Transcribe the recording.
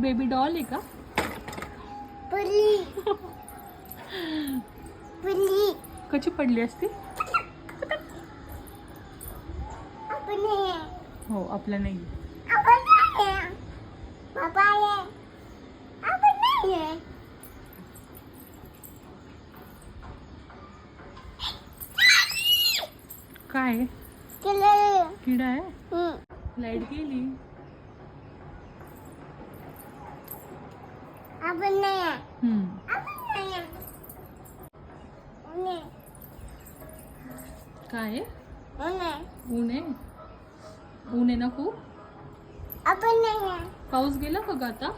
Baby doll आहे का? कशी पडली असती? हो, आपलं नाही. काय किडा आहे? लाईट गेली. काय ऊन आहे? ऊन आहे ना खूप? पाऊस गेला का ग आता?